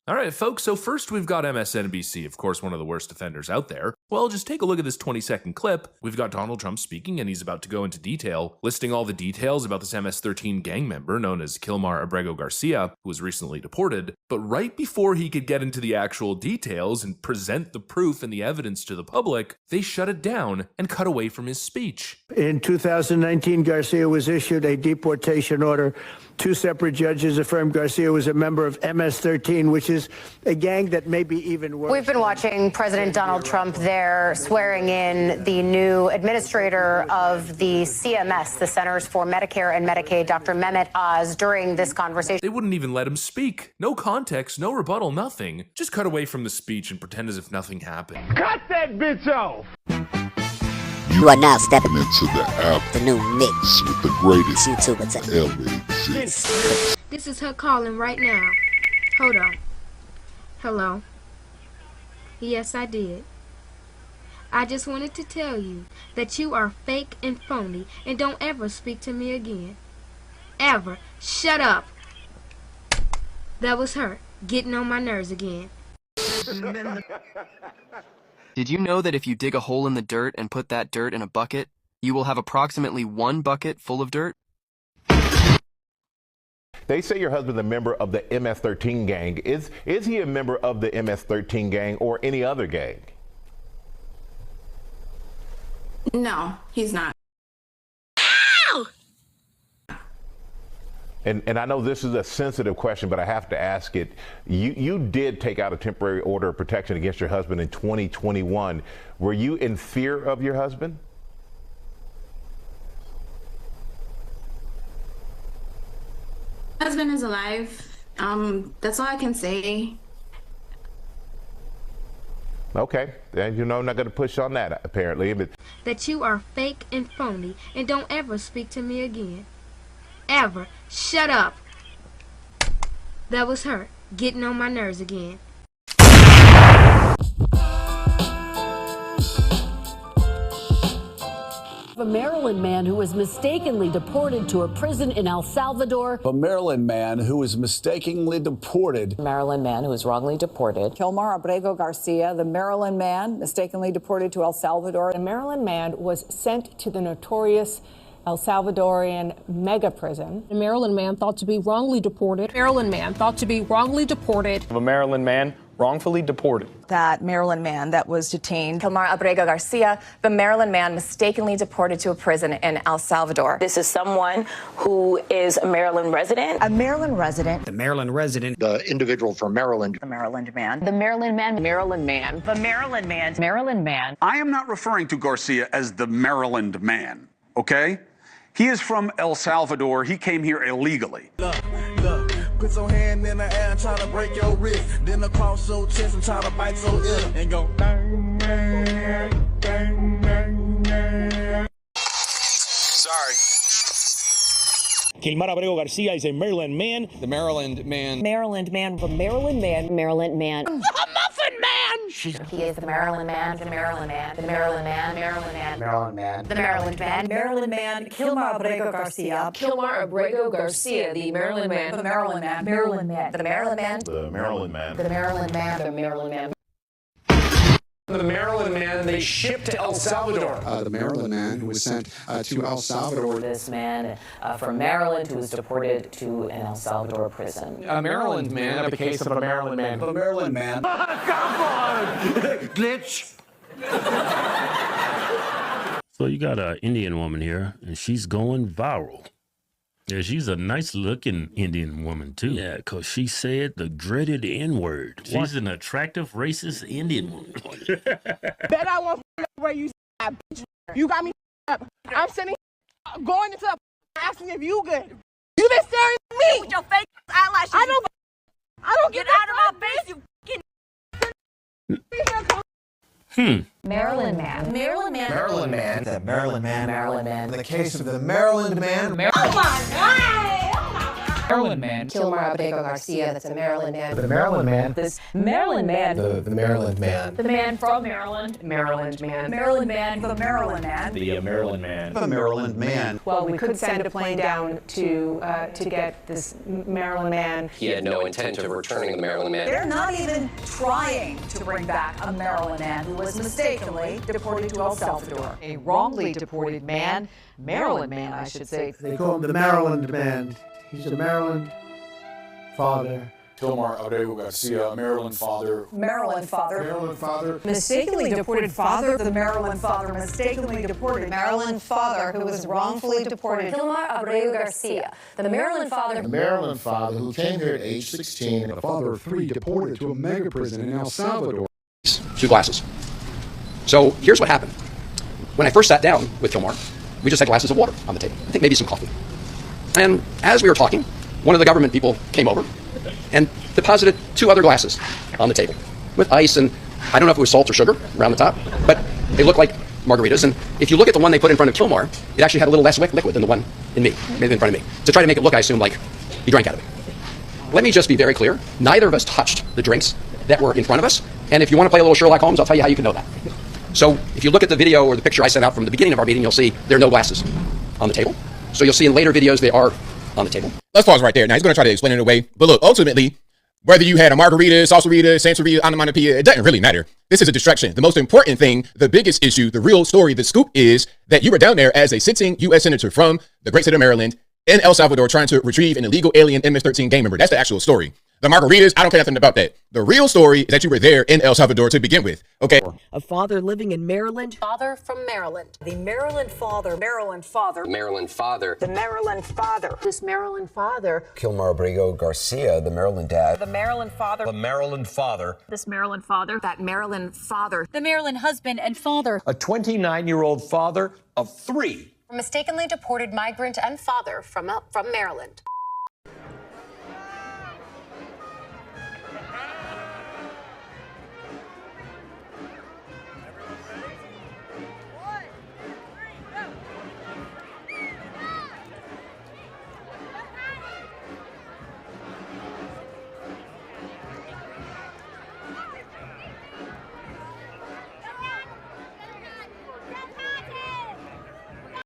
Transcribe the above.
All right, folks, so first we've got MSNBC, of course, one of the worst offenders out there. Well, just take a look at this 20-second clip. We've got Donald Trump speaking, and he's about to go into detail, listing all the details about this MS-13 gang member known as Kilmar Abrego Garcia, who was recently deported. But right before he could get into the actual details and present the proof and the evidence to the public, they shut it down and cut away from his speech. In 2019, Garcia was issued a deportation order. Two separate judges affirmed Garcia was a member of MS-13, which is a gang that may be even worse. We've been watching President Donald Trump there swearing in the new administrator of the CMS, the Centers for Medicare and Medicaid, Dr. Mehmet Oz, during this conversation. They wouldn't even let him speak. No context, no rebuttal, nothing. Just cut away from the speech and pretend as if nothing happened. Cut that bitch off! You are now stepping into the app, the new mix with the greatest YouTuber to LAG. This is her calling right now. Hold on. Hello? Yes, I did. I just wanted to tell you that you are fake and phony and don't ever speak to me again. Ever. Shut up. That was her, getting on my nerves again. Did you know that if you dig a hole in the dirt and put that dirt in a bucket, you will have approximately 1 bucket full of dirt? They say your husband's a member of the MS-13 gang. Is he a member of the MS-13 gang or any other gang? No, he's not. And I know this is a sensitive question, but I have to ask it. You did take out a temporary order of protection against your husband in 2021. Were you in fear of your husband? My husband is alive. That's all I can say. Okay, and I'm not going to push on that, apparently. But That you are fake and phony and don't ever speak to me again. Ever. Shut up. That was her, getting on my nerves again. A Maryland man who was mistakenly deported to a prison in El Salvador. A Maryland man who was mistakenly deported. Maryland man who was wrongly deported. Kilmar Abrego Garcia, the Maryland man mistakenly deported to El Salvador. The Maryland man was sent to the notorious El Salvadorian mega prison. A Maryland man thought to be wrongly deported. Maryland man thought to be wrongly deported. A Maryland man wrongfully deported. That Maryland man that was detained. Kilmar Abrego Garcia, the Maryland man mistakenly deported to a prison in El Salvador. This is someone who is a Maryland resident. A Maryland resident. The Maryland resident. The individual from Maryland. The Maryland man. The Maryland man. Maryland man. The Maryland man. Maryland man. I am not referring to Garcia as the Maryland man, okay? He is from El Salvador. He came here illegally. Look, put your hand in the air and try to break your wrist. Then across your chest and try to bite your ear. And go bang, bang, bang, bang, bang. Sorry. Kilmar Abrego Garcia is a Maryland man. The Maryland man. Maryland man. The Maryland man. Maryland man. A muffin man! He is the Maryland man, the Maryland man, the Maryland man, Maryland man, Maryland man. the Maryland man. Maryland man. Kilmar Abrego Garcia. Kilmar Abrego Garcia, the Maryland man. The Maryland man. Maryland man. The Maryland man. the Maryland man. The Maryland man. The Maryland man. The Maryland man they shipped to El Salvador. The Maryland man who was sent to El Salvador. This man from Maryland who was deported to an El Salvador prison. A Maryland man, a case of a Maryland man. The Maryland man. Come on! Glitch! So you got an Indian woman here, and she's going viral. Yeah, she's a nice-looking Indian woman, too. Yeah, because she said the dreaded N-word. She's an attractive, racist Indian woman. Bet I won't where you bitch. You got me up. I'm sitting going into asking if you good. You been staring at me with your fake eyelashes. I don't Get out of my face, you Maryland man. Maryland man. Maryland man. The Maryland man. Maryland man. The case of the Maryland man. Oh my God! Oh my God! Maryland man. Kilmar Abrego Garcia, that's a Maryland man. The Maryland man. This Maryland man. The Maryland man. The man from Maryland. Maryland man. Maryland man. The Maryland man. The Maryland man. The Maryland man. Well, we could send a plane down to get this Maryland man. He had no intent of returning the Maryland man. They're not even trying to bring back a Maryland man who was mistakenly deported to El Salvador. A wrongly deported man, Maryland man, I should say. They call him the Maryland man. He's a Maryland father. Kilmar Abrego Garcia, Maryland father. Maryland father. Maryland father. Mistakenly deported father, the Maryland father, mistakenly deported Maryland father who was wrongfully deported. Kilmar Abrego Garcia, the Maryland father. The Maryland father who came here at age 16 and the father of 3 deported to a mega prison in El Salvador. 2 glasses. So here's what happened. When I first sat down with Kilmar, we just had glasses of water on the table. I think maybe some coffee. And as we were talking, one of the government people came over and deposited 2 other glasses on the table with ice and I don't know if it was salt or sugar around the top, but they looked like margaritas. And if you look at the one they put in front of Kilmar, it actually had a little less liquid than the one maybe in front of me. To try to make it look, I assume, like he drank out of it. Let me just be very clear. Neither of us touched the drinks that were in front of us. And if you want to play a little Sherlock Holmes, I'll tell you how you can know that. So if you look at the video or the picture I sent out from the beginning of our meeting, you'll see there are no glasses on the table. So you'll see in later videos they are on the table. Let's pause right there. Now, he's going to try to explain it away. But look, ultimately, whether you had a margarita, salsarita, sanseria, onomatopoeia, it doesn't really matter. This is a distraction. The most important thing, the biggest issue, the real story, the scoop is that you were down there as a sitting U.S. senator from the great state of Maryland in El Salvador trying to retrieve an illegal alien MS-13 gang member. That's the actual story. The margaritas, I don't care nothing about that. The real story is that you were there in El Salvador to begin with. Okay. A father living in Maryland. Father from Maryland. The Maryland father. Maryland father. Maryland father. The Maryland father. This Maryland father. Kilmar Abrego Garcia, the Maryland dad. The Maryland father. The Maryland father. This Maryland father. That Maryland father. The Maryland husband and father. A 29-year-old father of 3. Mistakenly deported migrant and father from Maryland.